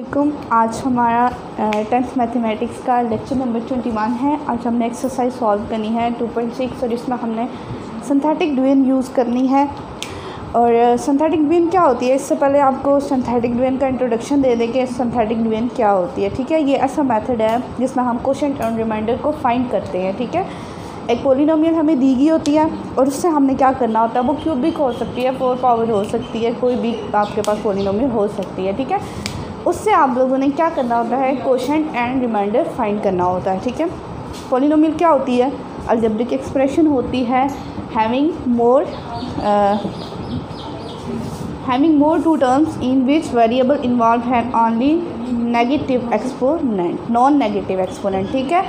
आज हमारा 10th mathematics का लेक्चर नंबर 21 है। आज हमने एक्सरसाइज सॉल्व करनी है 2.6 और इसमें हमने सिंथेटिक ड्यूएन यूज़ करनी है। और सिंथेटिक ड्यूएन क्या होती है, इससे पहले आपको सिंथेटिक ड्यूएन का इंट्रोडक्शन दे दें कि सिंथेटिक ड्यूएन क्या होती है। ठीक है, ये ऐसा मेथड है जिसमें हम कोशेंट और रिमाइंडर को फाइंड करते हैं। ठीक है, एक पोलिनोमियल हमें दी गई होती है और उससे हमने क्या करना होता है, वो क्यूबिक हो सकती है, 4 पावर हो सकती है, कोई भी आपके पास पोलिनोमियल हो सकती है। ठीक है, उससे आप लोगों ने क्या करना होता है, कोशेंट एंड रिमाइंडर फाइंड करना होता है। ठीक है, पोलिनोमियल क्या होती है, अलजेब्रिक एक्सप्रेशन होती है having more two terms in which variable involve है only negative exponent, non negative exponent. ठीक है,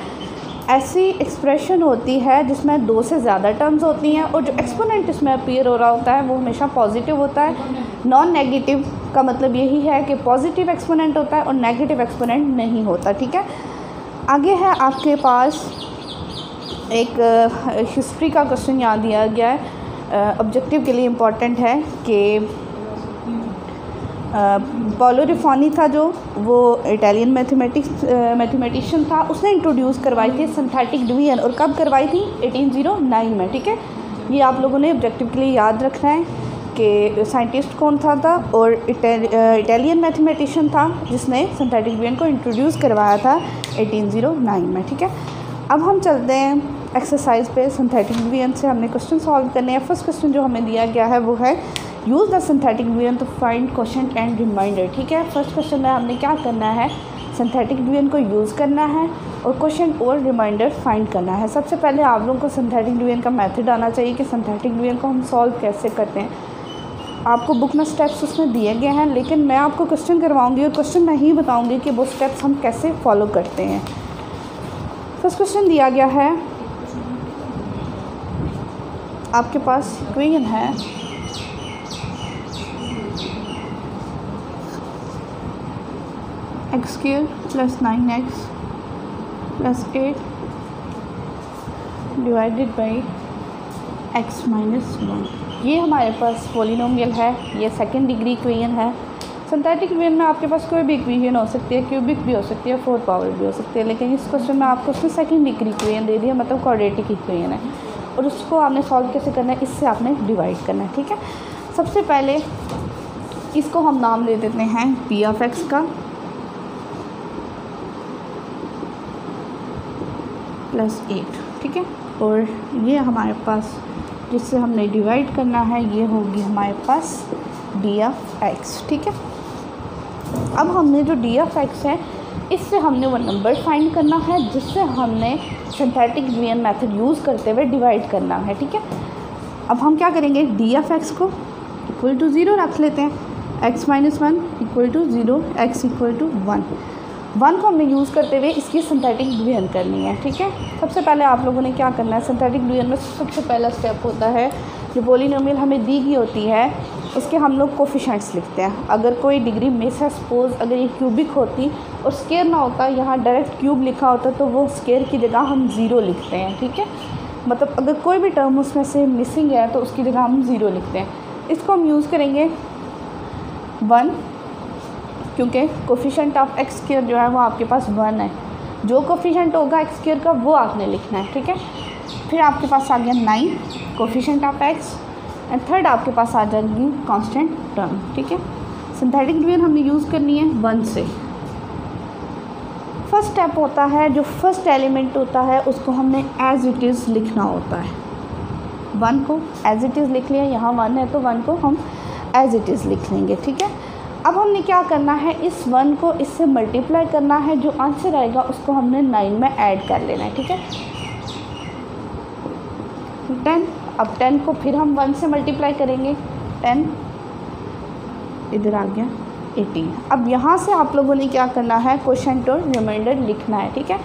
ऐसी एक्सप्रेशन होती है जिसमें 2 से ज़्यादा टर्म्स होती हैं और जो एक्सपोनेंट इसमें अपीयर हो रहा होता है वो हमेशा पॉजिटिव होता है। नॉन नेगेटिव का मतलब यही है कि पॉजिटिव एक्सपोनेंट होता है और नेगेटिव एक्सपोनेंट नहीं होता। ठीक है, आगे है आपके पास एक हिस्ट्री का क्वेश्चन यहाँ दिया गया है, ऑब्जेक्टिव के लिए इम्पॉर्टेंट है कि पॉलो रिफानी था जो वो इटालियन मैथमेटिशियन था, उसने इंट्रोड्यूस करवाई थी सिंथेटिक ड्यूएन और कब करवाई थी, 1809 में। ठीक है, ये आप लोगों ने ऑब्जेक्टिव के लिए याद रखना है कि साइंटिस्ट कौन था और इटालियन मैथमेटिशियन था जिसने सिंथेटिक ड्यूएन को इंट्रोड्यूस करवाया था 1809 में। ठीक है, अब हम चलते हैं एक्सरसाइज पे। सिंथेटिक ड्यूएन से हमने क्वेश्चन सॉल्व करने हैं। फर्स्ट क्वेश्चन जो हमें दिया गया है वो है use the synthetic division to find quotient and remainder. ठीक है, फर्स्ट क्वेश्चन में हमने क्या करना है, सिंथेटिक ड्यूएन को यूज़ करना है और कोशेंट और रिमाइंडर फाइंड करना है। सबसे पहले आप लोगों को सिंथेटिक ड्यूएन का मेथड आना चाहिए कि सिंथेटिक ड्यूएन को हम सॉल्व कैसे करते हैं। आपको बुक में स्टेप्स उसमें दिए गए हैं, लेकिन मैं आपको क्वेश्चन करवाऊंगी और क्वेश्चन में ही बताऊंगी कि वो स्टेप्स हम कैसे फॉलो करते हैं। फर्स्ट क्वेश्चन दिया गया है, आपके पास इक्वेशन है x square plus 9x plus 8 divided by x minus 1। ये हमारे पास पोलिनोमियल है, ये सेकंड डिग्री इक्वेशन है। सिंथेटिक ड्यूएन में आपके पास कोई भी इक्वेशन हो सकती है, क्यूबिक भी हो सकती है, 4 पावर भी हो सकती है, लेकिन इस क्वेश्चन में आपको उसमें सेकंड डिग्री इक्वेशन दे दिया, मतलब क्वाड्रेटिक इक्वेशन है और उसको आपने सॉल्व कैसे करना है, इससे आपने डिवाइड करना है। ठीक है, सबसे पहले इसको हम नाम दे देते हैं पी ऑफ एक्स का प्लस 8। ठीक है, और ये हमारे पास जिससे हमने डिवाइड करना है ये होगी हमारे पास डी ऑफ एक्स। ठीक है, अब हमने जो डी ऑफ एक्स है इससे हमने वो नंबर फाइंड करना है जिससे हमने सिंथेटिक ड्यूएन मेथड यूज़ करते हुए डिवाइड करना है। ठीक है, अब हम क्या करेंगे, डी ऑफ एक्स को इक्वल टू 0 रख लेते हैं, x minus 1 equal to 0, x equal to 1 को हमने यूज़ करते हुए इसकी सिंथेटिक ड्यूएन करनी है। ठीक है, सबसे पहले आप लोगों ने क्या करना है, सिंथेटिक ड्यूएन में सबसे पहला स्टेप होता है जो पोलिनोमियल हमें दी गई होती है उसके हम लोग कोफिशेंट्स लिखते हैं। अगर कोई डिग्री मिस है, सपोज अगर ये क्यूबिक होती और स्केयर ना होता, यहाँ डायरेक्ट क्यूब लिखा होता तो वो स्केयर की जगह हम 0 लिखते हैं। ठीक है, मतलब अगर कोई भी टर्म उसमें से मिसिंग है तो उसकी जगह हम 0 लिखते हैं। इसको हम यूज़ करेंगे 1, क्योंकि कोफिशेंट ऑफ एक्स स्क्वायर जो है वो आपके पास 1 है। जो कोफिशेंट होगा एक्स स्क्वायर का वो आपने लिखना है। ठीक है, फिर आपके पास आ गया 9 coefficient of x and third आपके पास आ जाएगी कांस्टेंट टर्म। ठीक है, सिंथेटिक ड्यूएन हमने यूज़ करनी है 1 से। फर्स्ट स्टेप होता है, जो फर्स्ट एलिमेंट होता है उसको हमने एज इट इज़ लिखना होता है। 1 को एज इट इज़ लिख लिया, यहाँ 1 है तो 1 को हम एज इट इज़ लिख लेंगे। ठीक है, अब हमने क्या करना है, इस 1 को इससे मल्टीप्लाई करना है, जो आंसर आएगा उसको हमने 9 में ऐड कर लेना है। ठीक है, 10, अब 10 को फिर हम 1 से मल्टीप्लाई करेंगे, 10 इधर आ गया 18। अब यहाँ से आप लोगों ने क्या करना है, कोशेंट और रिमाइंडर लिखना है। ठीक है,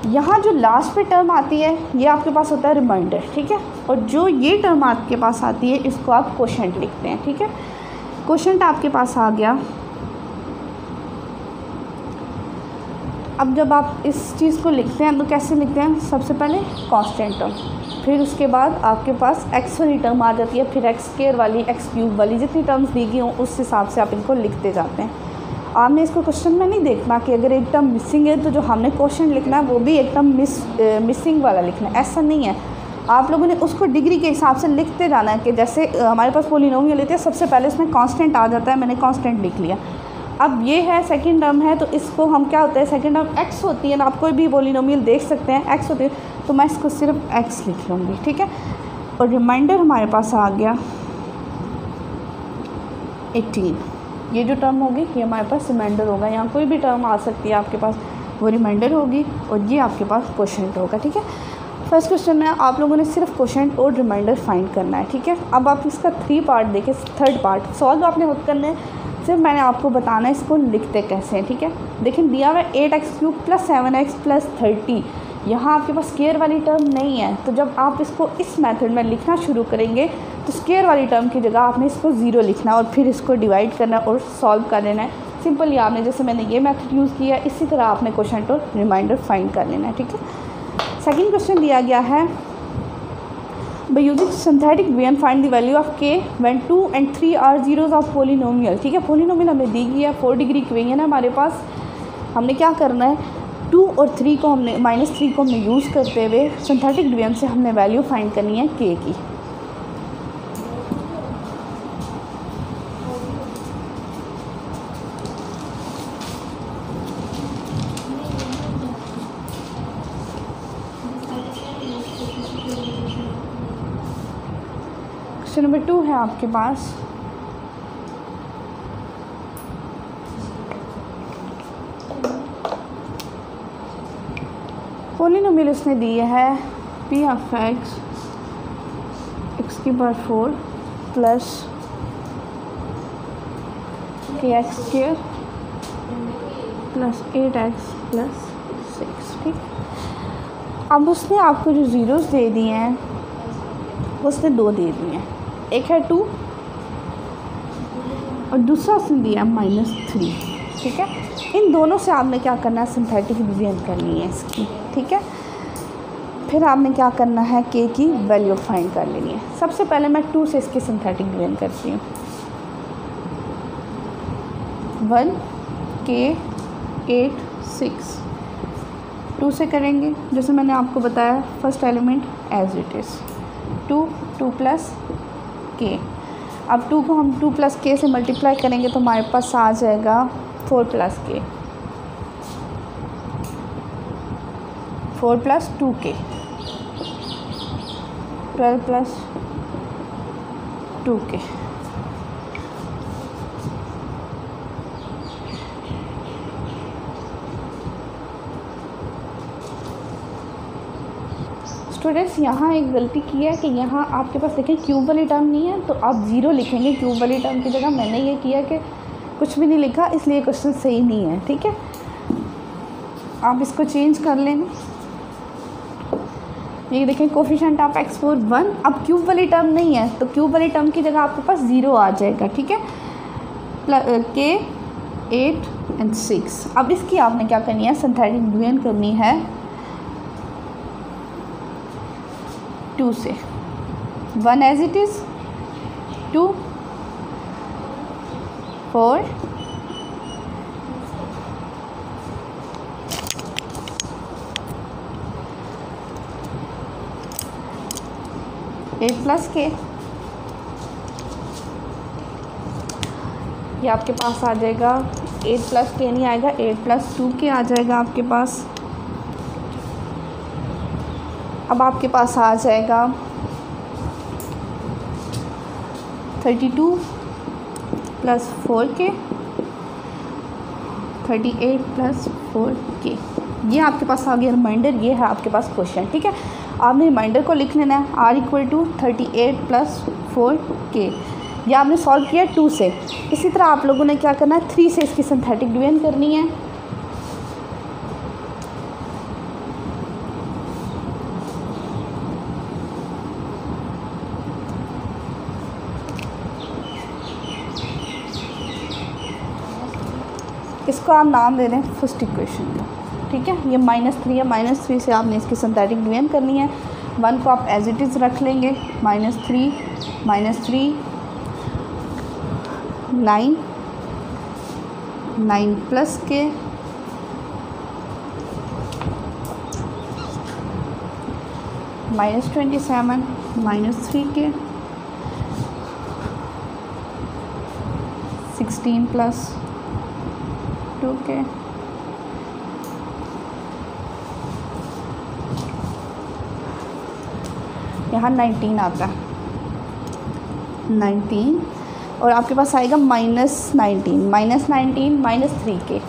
यहाँ जो लास्ट पे टर्म आती है ये आपके पास होता है रिमाइंडर। ठीक है, और जो ये टर्म आपके पास आती है इसको आप कोशेंट लिखते हैं। ठीक है, कोशेंट आपके पास आ गया। अब जब आप इस चीज़ को लिखते हैं तो कैसे लिखते हैं, सबसे पहले कांस्टेंट टर्म, फिर उसके बाद आपके पास एक्स वाली टर्म आ जाती है, फिर एक्स स्क्वायर वाली, एक्स क्यूब वाली, जितनी टर्म्स दी गई हों उस हिसाब से आप इनको लिखते जाते हैं। आपने इसको क्वेश्चन में नहीं देखना कि अगर एक टर्म मिसिंग है तो जो हमने क्वेश्चन लिखना है वो भी एक टर्म मिसिंग वाला लिखना है, ऐसा नहीं है। आप लोगों ने उसको डिग्री के हिसाब से लिखते जाना है कि जैसे हमारे पास पॉलिनोमियल लेते हैं, सबसे पहले इसमें कांस्टेंट आ जाता है, मैंने कांस्टेंट लिख लिया। अब ये है सेकंड टर्म है, तो इसको हम क्या होता है, सेकंड टर्म एक्स होती है ना, आप कोई भी पॉलिनोमियल देख सकते हैं एक्स होती है, तो मैं इसको सिर्फ एक्स लिख लूँगी, ठीक है। और रिमाइंडर हमारे पास आ गया 18। ये जो टर्म होगी ये हमारे पास रिमाइंडर होगा, यहाँ कोई भी टर्म आ सकती है आपके पास, वो रिमाइंडर होगी और ये आपके पास क्वोशंट होगा, ठीक है। फर्स्ट क्वेश्चन में आप लोगों ने सिर्फ क्वोशंट और रिमाइंडर फाइंड करना है, ठीक है। अब आप इसका 3 पार्ट देखें, थर्ड पार्ट सॉल्व आपने खुद करना है, सिर्फ मैंने आपको बताना है इसको लिखते कैसे हैं, ठीक है। देखिए दिया हुआ है 8x³ + 7x + 30, यहाँ आपके पास स्क्वायर वाली टर्म नहीं है, तो जब आप इसको इस मेथड में लिखना शुरू करेंगे तो स्क्वायर वाली टर्म की जगह आपने इसको 0 लिखना और फिर इसको डिवाइड करना और सॉल्व कर लेना है। सिंपली आपने जैसे मैंने ये मेथड यूज़ किया इसी तरह आपने क्वोशंट और रिमाइंडर फाइंड कर लेना है, ठीक है। सेकेंड क्वेश्चन दिया गया है, by using synthetic one find the value of k when 2 and 3 are zeros of polynomial, ठीक है। पोलिनोमियल हमें दी गई है 4 डिग्री इक्वेशन है हमारे पास, हमने क्या करना है 2 और 3 को हमने -3 को हमने यूज़ करते हुए सिंथेटिक डिवीजन से हमने वैल्यू फाइंड करनी है k की। क्वेश्चन नंबर 2 है आपके पास, पॉलिनोमियल उसने दी है p of x x⁴ plus kx² plus 8x plus 6, ठीक। अब उसने आपको जो ज़ीरोज़ दे दिए हैं उसने 2 दे दिए हैं, एक है 2 और दूसरा उसने दिया -3, ठीक है। इन दोनों से आपने क्या करना है, सिंथेटिक डिवीजन करनी है इसकी, ठीक है। फिर आपने क्या करना है k की वैल्यू फाइंड कर लेनी है। सबसे पहले मैं 2 से इसकी सिंथेटिक डिवीजन करती हूँ, 1 k 8 6, 2 से करेंगे जैसे मैंने आपको बताया first element as it is 2 + k। अब 2 को हम 2 + k से मल्टीप्लाई करेंगे तो हमारे पास आ जाएगा 4 + k, 4 + 2k, 12 + 2k। स्टूडेंट्स यहाँ एक गलती की है कि यहाँ आपके पास देखें क्यूब वाली टर्म नहीं है, तो आप 0 लिखेंगे क्यूब वाली टर्म की जगह। मैंने ये किया कि कुछ भी नहीं लिखा, इसलिए क्वेश्चन सही नहीं है, ठीक है। आप इसको चेंज कर लेना। ये देखें कोफिशिएंट ऑफ x4 1, अब क्यूब वाली टर्म नहीं है तो क्यूब वाली टर्म की जगह आपके पास 0 आ जाएगा, ठीक है। k 8 and 6। अब इसकी आपने क्या करनी है, सिंथेटिक डिवीजन करनी है 2 से, 1 एज इट इज़ 2 4 8 + k। ये आपके पास आ जाएगा 8 + k नहीं आएगा, 8 + 2k आ जाएगा आपके पास। अब आपके पास आ जाएगा 32 + 4k, 38 + 4k। ये आपके पास आ गया रिमाइंडर, ये है आपके पास क्वेश्चन, ठीक है। आपने रिमाइंडर को लिख लेना है r = 38 + 4k। ये आपने सॉल्व किया 2 से। इसी तरह आप लोगों ने क्या करना है, 3 से इसकी सिंथेटिक डिवीजन करनी है। इसको आप नाम दे दें फर्स्ट इक्वेशन का, ठीक है। ये -3 है, -3 से आपने इसकी सिंथेटिक डिवीजन करनी है। 1 को आप एज इट इज़ रख लेंगे, -3 -3 9 9 प्लस के -27 -3 के 16 प्लस 2 के यहाँ 19 आता है 19 और आपके पास आएगा -19 -3 के।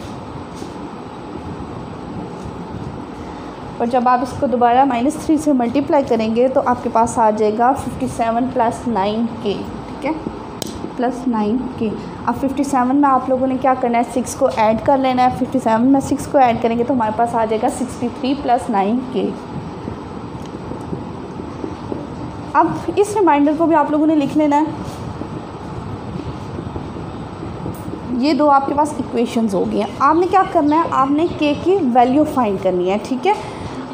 और जब आप इसको दोबारा -3 से मल्टीप्लाई करेंगे तो आपके पास आ जाएगा 57 + 9 के, ठीक है, +9 के। अब 57 में आप लोगों ने क्या करना है, 6 को ऐड कर लेना है। 57 में 6 को ऐड करेंगे तो हमारे पास आ जाएगा 63 + 9 के। अब इस रिमाइंडर को भी आप लोगों ने लिख लेना है। ये दो आपके पास इक्वेशंस हो गई हैं। आपने क्या करना है, आपने के की वैल्यू फाइंड करनी है, ठीक है।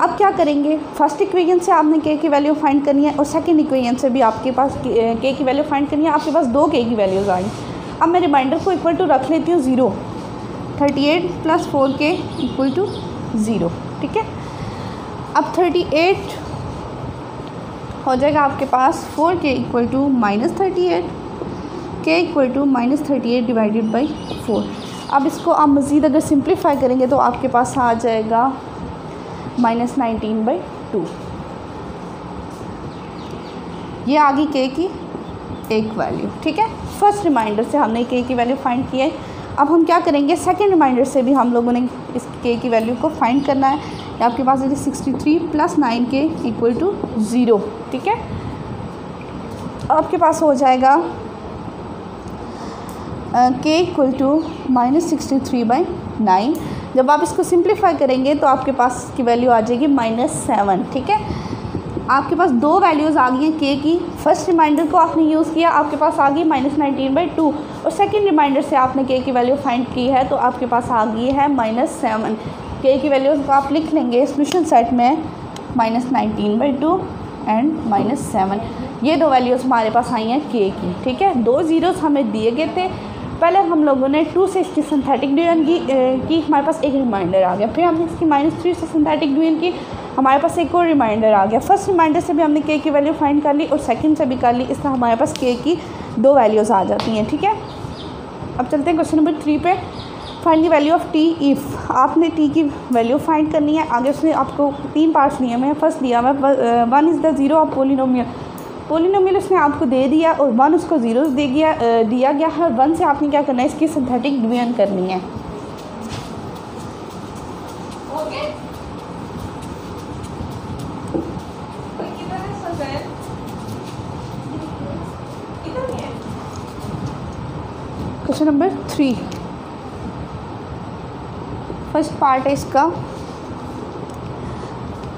अब क्या करेंगे, फर्स्ट इक्वेशन से आपने के की वैल्यू फाइंड करनी है और सेकंड इक्वेशन से भी आपके पास के की वैल्यू फाइंड करनी है। आपके पास 2 के की वैल्यूज़ आई। अब मैं रिमाइंडर को इक्वल टू रख लेती हूँ 0। 38 + 4 के = 0, ठीक है। अब 38 हो जाएगा आपके पास 4 के = -38, के = -38 डिवाइडेड बाई 4। अब इसको आप मज़ीद अगर सिंप्लीफाई करेंगे तो आपके पास आ जाएगा -19/2। ये आ गई के की एक वैल्यू, ठीक है। फर्स्ट रिमाइंडर से हमने के की वैल्यू फाइंड की है। अब हम क्या करेंगे, सेकंड रिमाइंडर से भी हम लोगों ने इस के की वैल्यू को फाइंड करना है। आपके पास 63 + 9 के = 0, ठीक है। आपके पास हो जाएगा के = -63/9। जब आप इसको सिंप्लीफाई करेंगे तो आपके पास की वैल्यू आ जाएगी -7, ठीक है। आपके पास 2 वैल्यूज़ आ गई हैं के की। फर्स्ट रिमाइंडर को आपने यूज़ किया, आपके पास आ गई -19/2 और सेकंड रिमाइंडर से आपने के की वैल्यू फाइंड की है तो आपके पास आ गई है -7। के की वैल्यूज़ को आप लिख लेंगे सॉल्यूशन सेट में -19/2 एंड -7। ये 2 वैल्यूज़ हमारे पास आई हैं के की, ठीक है। 2 ज़ीरोज़ हमें दिए गए थे। पहले हम लोगों ने 2 से इसकी सिंथेटिक डिवीजन की, हमारे पास एक रिमाइंडर आ गया। फिर हमने इसकी -3 से सिंथेटिक डिवीजन की, हमारे पास एक और रिमाइंडर आ गया। फर्स्ट रिमाइंडर से भी हमने के की वैल्यू फाइंड कर ली और सेकंड से भी कर ली। इससे हमारे पास के की 2 वैल्यूज़ आ जाती हैं, ठीक है। अब चलते हैं क्वेश्चन नंबर 3 पे। Find the value of T if. आपने टी की वैल्यू फाइंड करनी है। आगे उसने आपको 3 पार्ट्स लिए हुए हैं। फर्स्ट दिया हुआ है 1 is the zero of polynomial उसने आपको दे दिया और 1 उसको ज़ीरो दिया गया है। 1 से आपने क्या करना है, इसकी सिंथेटिक डिवीजन करनी है। क्वेश्चन नंबर 3, फर्स्ट पार्ट है इसका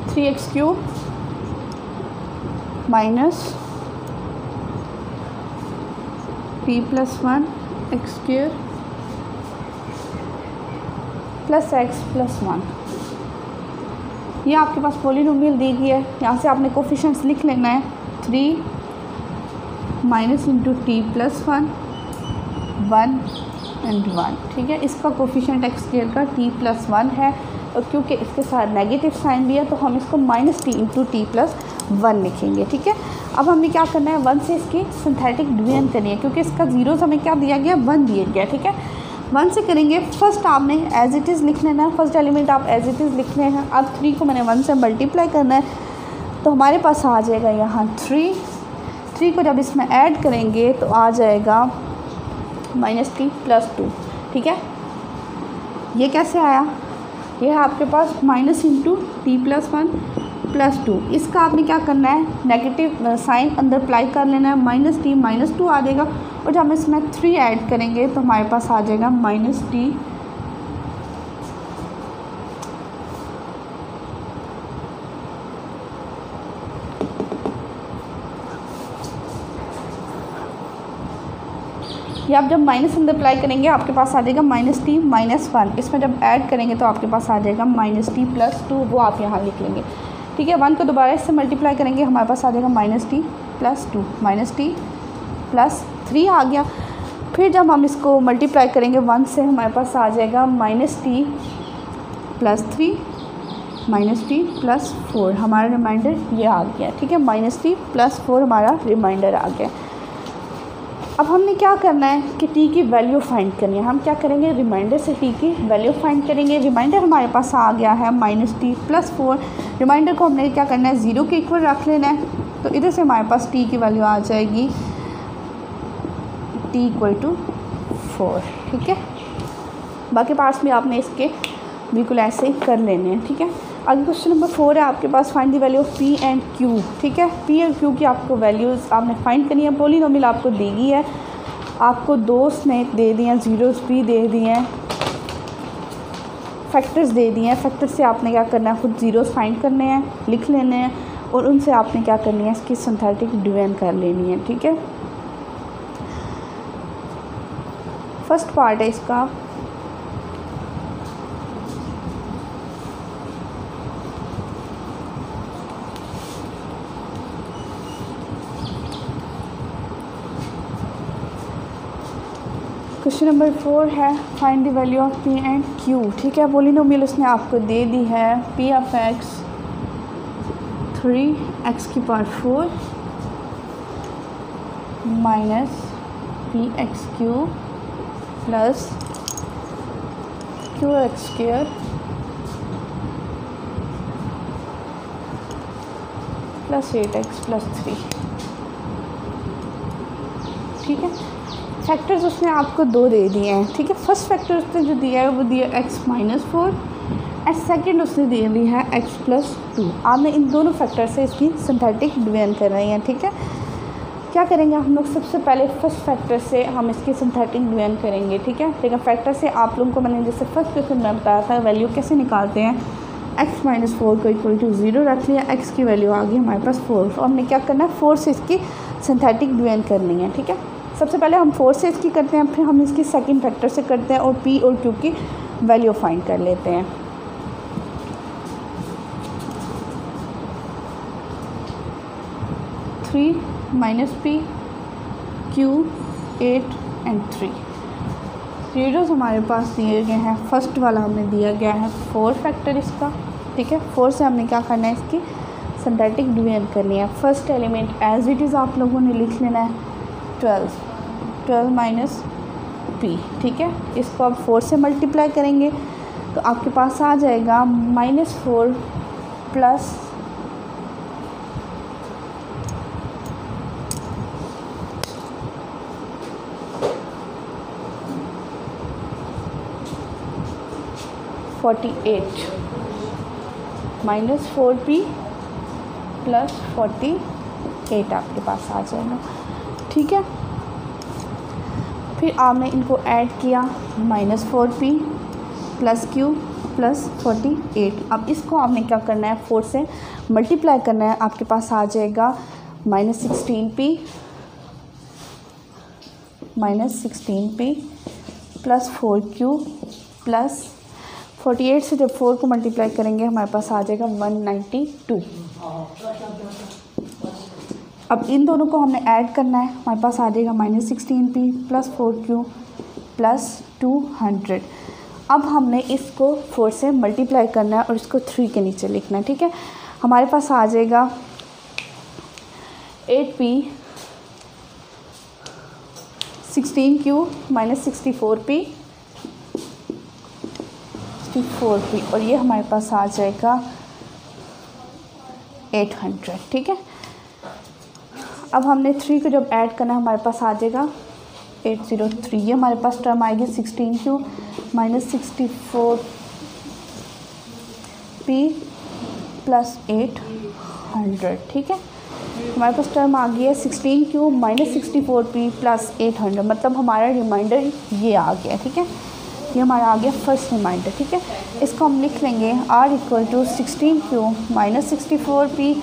3x³ -t + 1 x² + x + 1। ये आपके पास पोलिनोमियल दी गई है। यहाँ से आपने कोफिशिएंट्स लिख लेना है 3 - (t + 1 1 एंड 1), ठीक है। इसका कोफिशिएंट x² का t + 1 है और क्योंकि इसके साथ नेगेटिव साइन भी है तो हम इसको -t × t + 1 लिखेंगे, ठीक है। अब हमें क्या करना है, 1 से इसकी सिंथेटिक डिवीजन करनी है क्योंकि इसका ज़ीरोज़ हमें क्या दिया गया, 1 दिया गया, ठीक है। 1 से करेंगे। फर्स्ट आपने एज इट इज़ लिख लेना है, फर्स्ट एलिमेंट आप एज इट इज़ लिख रहे हैं। अब 3 को मैंने 1 से मल्टीप्लाई करना है तो हमारे पास आ जाएगा यहाँ 3 को जब इसमें ऐड करेंगे तो आ जाएगा -t + 2, ठीक है। ये कैसे आया, ये है आपके पास -t + 1 + 2। इसका आपने क्या करना है, नेगेटिव साइन अंदर अप्लाई कर लेना है। -t -2 आ जाएगा और जब हम इसमें 3 ऐड करेंगे तो हमारे पास आ जाएगा -t। ये आप जब माइनस अंदर अप्लाई करेंगे आपके पास आ जाएगा -t - 1। इसमें जब ऐड करेंगे तो आपके पास आ जाएगा -t + 2, वो आप यहाँ लिख लेंगे, ठीक है। 1 को दोबारा इससे मल्टीप्लाई करेंगे हमारे पास आ जाएगा -t + 2, -t + 3 आ गया। फिर जब हम इसको मल्टीप्लाई करेंगे 1 से, हमारे पास आ जाएगा -t + 3 -t + 4, हमारा रिमाइंडर ये आ गया, ठीक है। -t + 4 हमारा रिमाइंडर आ गया। अब हमने क्या करना है कि t की वैल्यू फाइंड करनी है। हम क्या करेंगे, रिमाइंडर से t की वैल्यू फाइंड करेंगे। रिमाइंडर हमारे पास आ गया है -t + 4। रिमाइंडर को हमने क्या करना है, 0 के इक्वल रख लेना है। तो इधर से हमारे पास t की वैल्यू आ जाएगी t = 4, ठीक है। बाकी पार्ट्स भी आपने इसके बिल्कुल ऐसे ही कर लेने हैं, ठीक है। आगे क्वेश्चन नंबर 4 है आपके पास, find the value of p and q, ठीक है। p और q की आपको वैल्यूज़ आपने फाइंड करनी है। पॉलीनोमियल आपको दी गई है, आपको 2 ने दे दिए हैं, ज़ीरोज़ भी दे दिए हैं, फैक्टर्स दे दिए हैं। फैक्टर से आपने क्या करना है, खुद ज़ीरोज़ फाइंड करने हैं, लिख लेने हैं, और उनसे आपने क्या करनी है, इसकी सिंथेटिक डिवीजन कर लेनी है, ठीक है। फर्स्ट पार्ट है इसका, क्वेश्चन नंबर 4 है, find the value of p and q, ठीक है। पॉलीनोमियल उसने आपको दे दी है p(x) 3x⁴ minus px³ plus qx² plus 8x + 3, ठीक है। फैक्टर्स उसने आपको 2 दे दिए हैं, ठीक है। फर्स्ट फैक्टर उसने जो दिया है वो दिया x - 4 और सेकंड उसने दे दी है x + 2। आपने इन दोनों फैक्टर से इसकी सिंथेटिक डिवीजन कर रही हैं, ठीक है। क्या करेंगे हम लोग, सबसे पहले फर्स्ट फैक्टर से हम इसकी सिंथेटिक डिवीजन करेंगे, ठीक है। लेकिन फैक्टर से आप लोगों को मैंने जैसे फर्स्ट क्वेश्चन में बताया था वैल्यू कैसे निकालते हैं, x - 4 को = 0 रख लिया, x की वैल्यू आ गई हमारे पास 4। तो हमने क्या करना है, 4 से इसकी सिंथेटिक डिवीजन करनी है, ठीक है। सबसे पहले हम 4 से इसकी करते हैं, फिर हम इसकी सेकंड फैक्टर से करते हैं और p और q की वैल्यू फाइंड कर लेते हैं। -3 - p q 8 and 3 ज़ीरोज़ हमारे पास दिए गए हैं। फर्स्ट वाला हमें दिया गया है 4 फैक्टर इसका, ठीक है। 4 से हमने क्या करना है, इसकी सिंथेटिक डिवीजन करनी है। First element as it is आप लोगों ने लिख लेना है 12 - p, ठीक है। इसको आप 4 से मल्टीप्लाई करेंगे तो आपके पास आ जाएगा -4 प्लस 48 -4p + 48 आपके पास आ जाएगा, ठीक है। फिर आपने इनको ऐड किया, -4p + q + 48। अब इसको आपने क्या करना है, 4 से मल्टीप्लाई करना है। आपके पास आ जाएगा -16p + 4q + 48 से जब 4 को मल्टीप्लाई करेंगे हमारे पास आ जाएगा 192। अब इन दोनों को हमने ऐड करना है, हमारे पास आ जाएगा -16p + 4q + 200। अब हमने इसको 4 से मल्टीप्लाई करना है और इसको 3 के नीचे लिखना है, ठीक है। हमारे पास आ जाएगा 8p 16q - 64p और ये हमारे पास आ जाएगा 800, ठीक है। अब हमने 3 को जब ऐड करना है हमारे पास आ जाएगा 803। ये हमारे पास टर्म आएगी 16q - 64p + 800, ठीक है। हमारे पास टर्म आ गई है 16q - 64p + 800, मतलब हमारा रिमाइंडर ये आ गया, ठीक है। ये हमारा आ गया फर्स्ट रिमाइंडर, ठीक है। इसको हम लिख लेंगे r = 16q - 64p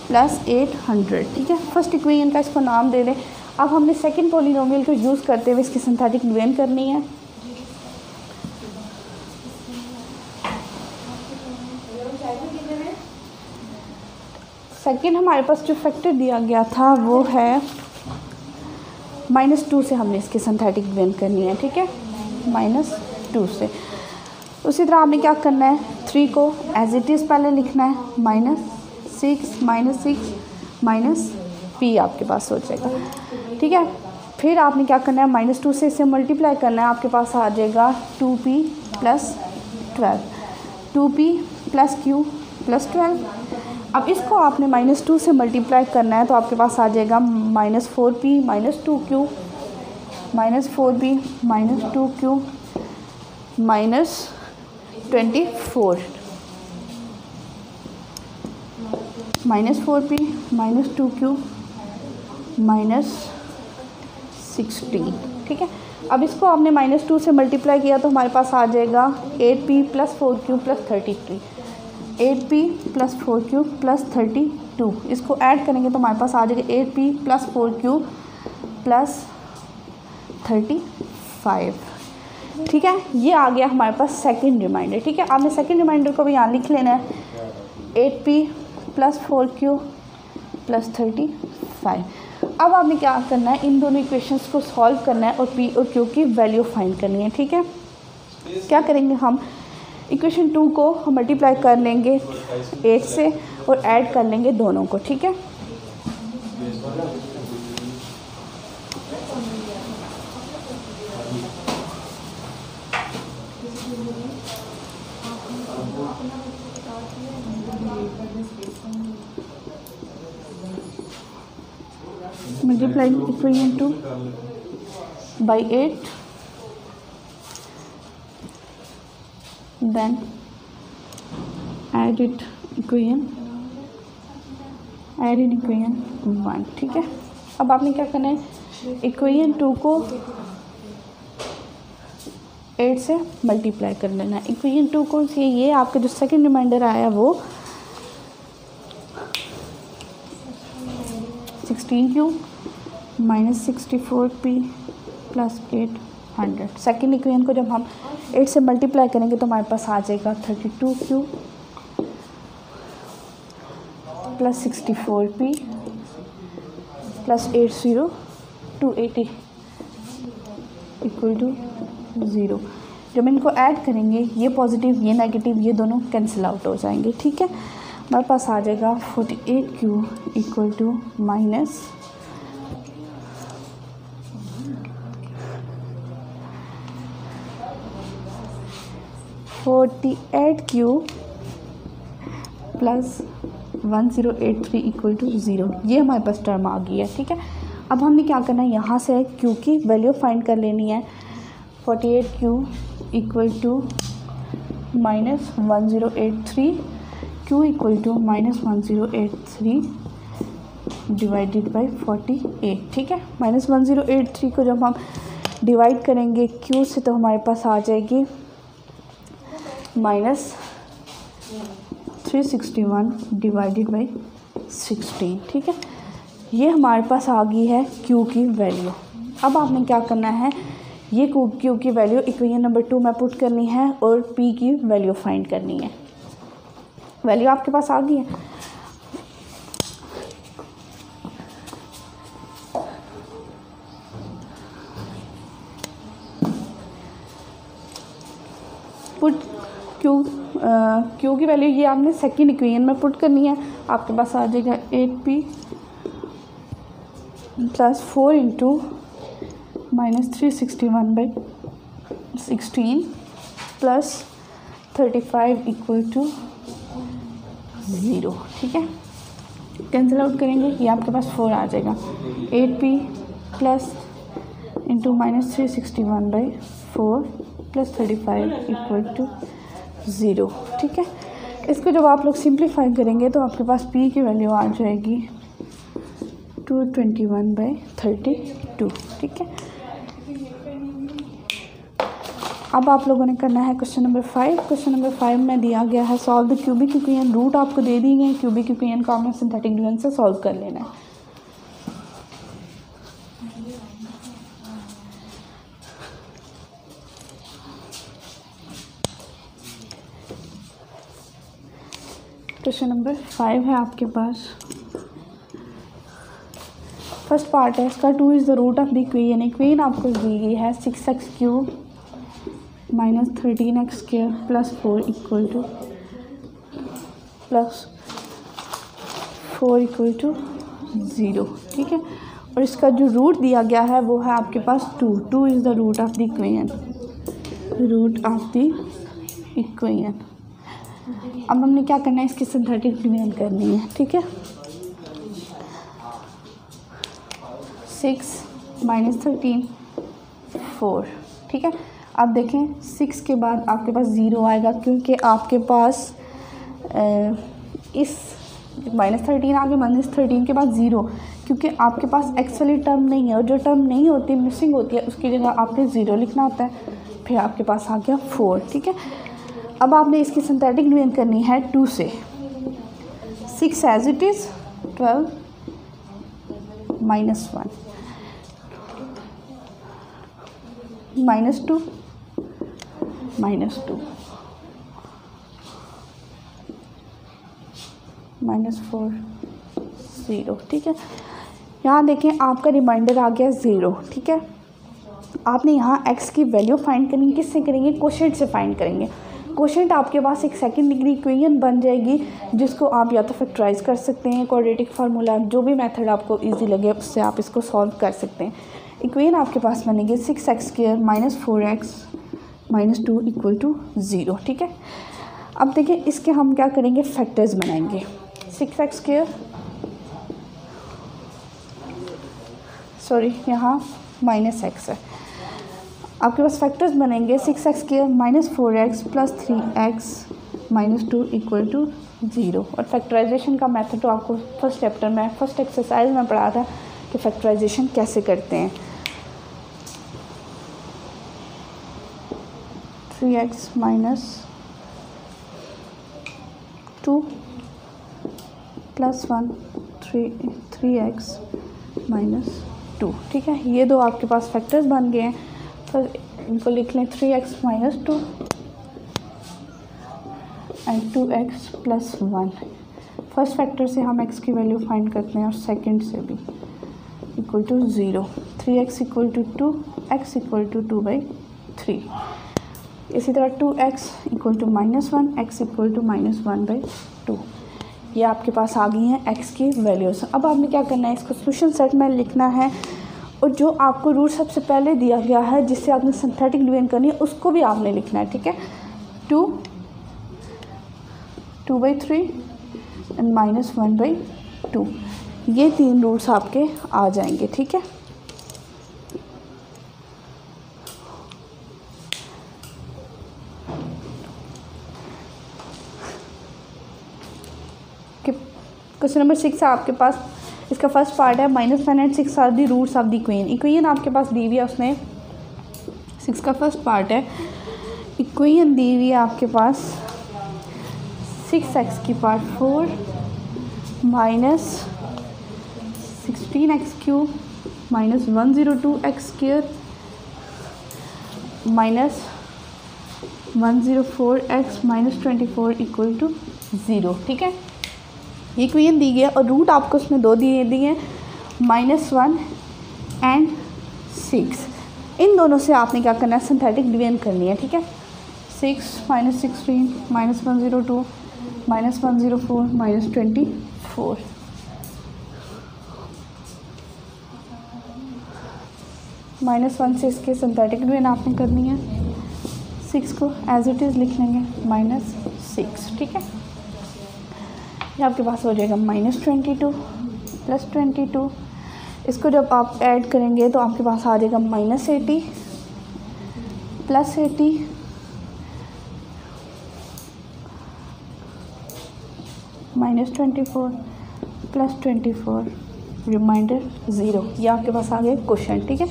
+ 800, ठीक है। फर्स्ट इक्वेशन का इसको नाम दे दें। अब हमने सेकंड पॉलीनोमियल को यूज़ करते हुए इसकी सिंथेटिक डिवीजन करनी है। सेकंड हमारे पास जो फैक्टर दिया गया था वो है -2 से हमने इसकी सिंथेटिक डिवीजन करनी है, ठीक है, -2 से। उसी तरह आपने क्या करना है, 3 को एज इट इज़ पहले लिखना है, -6 माइनस p आपके पास हो जाएगा, ठीक है। फिर आपने क्या करना है, -2 से इसे मल्टीप्लाई करना है, आपके पास आ जाएगा 2p + 12, 2p + q + 12। अब इसको आपने -2 से मल्टीप्लाई करना है तो आपके पास आ जाएगा -4p - 2q, -4p - 2q -24, -4p - 2q -16, ठीक है। अब इसको आपने -2 से मल्टीप्लाई किया तो हमारे पास आ जाएगा 8p + 4q + 32, 8p + 4q + 32। इसको ऐड करेंगे तो हमारे पास आ जाएगा 8p + 4q + 35, ठीक है। ये आ गया हमारे पास सेकंड रिमाइंडर, ठीक है। आपने सेकंड रिमाइंडर को भी यहाँ लिख लेना है, 8p + 4q + 35। अब आपने क्या करना है, इन दोनों इक्वेशंस को सॉल्व करना है और p और q की वैल्यू फाइंड करनी है, ठीक है। क्या करेंगे हम, इक्वेशन 2 को हम मल्टीप्लाई कर लेंगे 8 से और ऐड कर लेंगे दोनों को, ठीक है। Multiplying equation 2 by 8, then add in equation 1, ठीक है। अब आपने क्या करना है, इक्वेशन 2 को 8 से मल्टीप्लाई कर लेना है। इक्वेशन 2 कौन सी है, ये आपका जो सेकंड रिमाइंडर आया वो 16q - 64p + 800। सेकेंड इक्वेशन को जब हम 8 से मल्टीप्लाई करेंगे तो हमारे पास आ जाएगा 32q + 64p + 80 280 = 0। जब इनको ऐड करेंगे, ये पॉजिटिव ये नेगेटिव ये दोनों कैंसिल आउट हो जाएंगे, ठीक है। हमारे पास आ जाएगा 48q + 1083 = 0। ये हमारे पास टर्म आ गई है, ठीक है। अब हमने क्या करना है, यहाँ से q की वैल्यू फाइंड कर लेनी है। 48q = -1083, q = -1083 डिवाइडेड बाई 48, ठीक है। -1083 को जब हम डिवाइड करेंगे q से तो हमारे पास आ जाएगी -361 डिवाइडेड बाई 16, ठीक है। ये हमारे पास आ गई है q की वैल्यू। अब आपने क्या करना है, ये q की वैल्यू इक्वेशन नंबर 2 में पुट करनी है और p की वैल्यू फाइंड करनी है। वैल्यू आपके पास आ गई है। पुट क्यू की वैल्यू ये आपने सेकेंड इक्वेशन में पुट करनी है। आपके पास आ जाएगा 8p + 4 × -361/16 + 35 = 0, ठीक है। कैंसिल आउट करेंगे, ये आपके पास 4 आ जाएगा। 8p + -361/4 + 35 = 0, ठीक है। इसको जब आप लोग सिंप्लीफाई करेंगे तो आपके पास p की वैल्यू आ जाएगी 221/32, ठीक है। अब आप लोगों ने करना है क्वेश्चन नंबर 5। क्वेश्चन नंबर 5 में दिया गया है solve the cubic equation. Root आपको दे दी गई, क्यूबिक इक्वेशन को आपने सिंथेटिक डिवीजन से सॉल्व कर लेना है। क्वेश्चन नंबर 5 है आपके पास। फर्स्ट पार्ट है इसका 2 is the root of the equation. Equation आपको दी गई है 6x³ minus 13x² plus 4 equal to zero, ठीक है। और इसका जो रूट दिया गया है वो है आपके पास 2 is the root of the equation, root of the equation. अब हमने क्या करना है, इसकी सिंथेटिक डिवीजन करनी है, ठीक है। 6 माइनस 13 4, ठीक है। अब देखें 6 के बाद आपके पास 0 आएगा क्योंकि आपके पास इस -13 आगे -13 के बाद 0, क्योंकि आपके पास एक्स वाली टर्म नहीं है और जो टर्म नहीं होती, मिसिंग होती है, उसकी जगह आपने 0 लिखना होता है। फिर आपके पास आ गया 4, ठीक है। अब आपने इसकी सिंथेटिक डिवीजन करनी है 2 से। 6 एज इट इज़ 12 -1 -2 -4 0, ठीक है। यहाँ देखें आपका रिमाइंडर आ गया 0, ठीक है। आपने यहाँ x की वैल्यू फाइंड करनी, किससे करेंगे, कोशेंट से फाइंड करेंगे। कोशेंट आपके पास एक सेकंड डिग्री इक्वेशन बन जाएगी जिसको आप या तो फैक्टराइज कर सकते हैं, क्वाड्रेटिक फार्मूला, जो भी मेथड आपको इजी लगे उससे आप इसको सॉल्व कर सकते हैं। इक्वेशन आपके पास बनेगी 6x² minus 4x minus 2 equal to 0, ठीक है। अब देखिए इसके हम क्या करेंगे, फैक्टर्स बनाएंगे। 6x², सॉरी यहाँ -x है, आपके पास फैक्टर्स बनेंगे 6x² minus 4x plus 3x minus 2 equal to 0। और फैक्टराइजेशन का मेथड तो आपको फर्स्ट चैप्टर में, फर्स्ट एक्सरसाइज में पढ़ा था कि फैक्टराइजेशन कैसे करते हैं। 3x minus 2 plus 1 3x minus 2, ठीक है। ये दो आपके पास फैक्टर्स बन गए हैं, तो इनको लिख लें 3x minus 2 and 2x plus 1। First factor से हम x की वैल्यू फाइंड करते हैं और सेकंड से भी equal to 0। 3x equal to 2, x equal to 2/3। इसी तरह 2x equal to -1, x equal to -1/2। ये आपके पास आ गई हैं x की वैल्यूज़। अब आपने क्या करना है, इसको सोल्यूशन सेट में लिखना है और जो आपको रूट सबसे पहले दिया गया है जिससे आपने सिंथेटिक डिवीजन करनी है उसको भी आपने लिखना है, ठीक है। 2/3 एंड -1/2, ये 3 रूट्स आपके आ जाएंगे, ठीक है। क्वेश्चन नंबर 6 है आपके पास, इसका फर्स्ट पार्ट है -1 and 6 are the roots of the equation. Equation आपके पास दी हुई है, उसने 6 का फर्स्ट पार्ट है, इक्वेशन दी हुई है आपके पास 6x⁴ minus 16x³ minus 102x² minus 104x minus 24 equal to 0, ठीक है। ये इक्वेशन दी गई है और रूट आपको उसमें 2 दिए हैं, -1 एंड 6। इन दोनों से आपने क्या करना है, सिंथेटिक डिवीजन करनी है, ठीक है। 6 माइनस 16 माइनस 102 माइनस 104 माइनस 24। -1 से इसके सिंथेटिक डिवीजन आपने करनी है। 6 को एज इट इज़ लिख लेंगे -6, ठीक है। ये आपके पास हो जाएगा -22 प्लस 22। इसको जब आप ऐड करेंगे तो आपके पास आ जाएगा -80 प्लस 80 -24 प्लस 24 रिमाइंडर 0। ये आपके पास आ गया क्वेश्चन, ठीक है।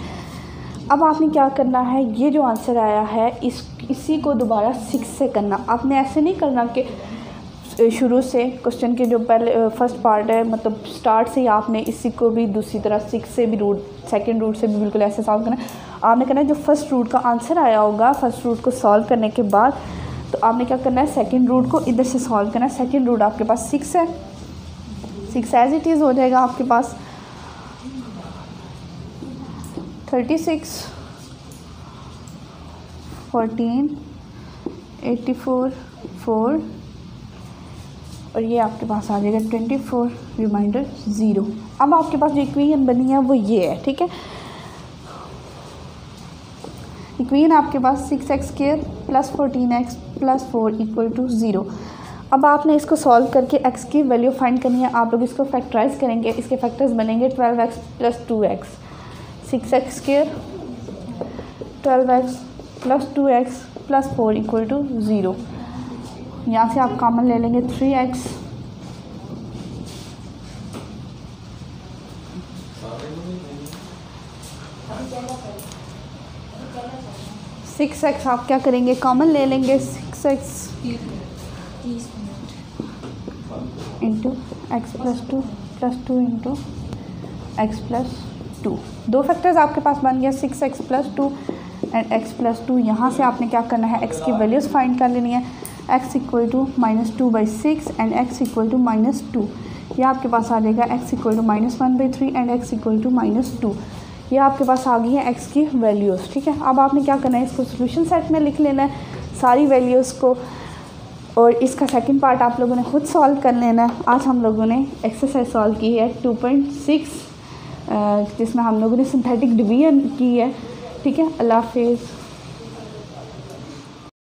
अब आपने क्या करना है, ये जो आंसर आया है इसी को दोबारा 6 से करना। आपने ऐसे नहीं करना कि शुरू से क्वेश्चन के जो पहले फर्स्ट पार्ट है, मतलब स्टार्ट से ही आपने इसी को भी दूसरी तरह 6 से भी रूट, सेकंड रूट से भी बिल्कुल ऐसे सॉल्व करना है। आपने करना है जो फर्स्ट रूट का आंसर आया होगा, फर्स्ट रूट को सॉल्व करने के बाद तो आपने क्या करना है, सेकंड रूट को इधर से सॉल्व करना है। सेकंड रूट आपके पास 6 है, 6 एज इट इज़ हो जाएगा आपके पास 36, 14, 84, 4 और ये आपके पास आ जाएगा 24, रिमाइंडर 0। अब आपके पास जो इक्वेशन बनी है वो ये है, ठीक है। इक्वेशन आपके पास 6x² + 14x + 4 = 0। अब आपने इसको सॉल्व करके x की वैल्यू फाइंड करनी है। आप लोग इसको फैक्टराइज करेंगे, इसके फैक्टर्स बनेंगे 12x + 2x, 6x², 12x + 2x + 4 = 0। यहाँ से आप कॉमन ले लेंगे 3x, सिक्स एक्स आप क्या करेंगे, कॉमन ले लेंगे 6x into x + 2 + 2 into x + 2। दो फैक्टर्स आपके पास बन गया 6x + 2 एंड x + 2। यहाँ से आपने क्या करना है, x की वैल्यूज़ फाइंड कर लेनी है। x = -2/6 and x = -2। यह आपके पास आ जाएगा x = -1/3 एंड x = -2। ये आपके पास आ गई है x की वैल्यूज़, ठीक है। अब आपने क्या करना है, इसको सोल्यूशन सेट में लिख लेना है सारी वैल्यूज़ को, और इसका सेकंड पार्ट आप लोगों ने खुद सॉल्व कर लेना है। आज हम लोगों ने एक्सरसाइज सॉल्व की है 2.6 जिसमें हम लोगों ने सिंथेटिक डिवीजन की है, ठीक है। अल्लाह हाफिज़।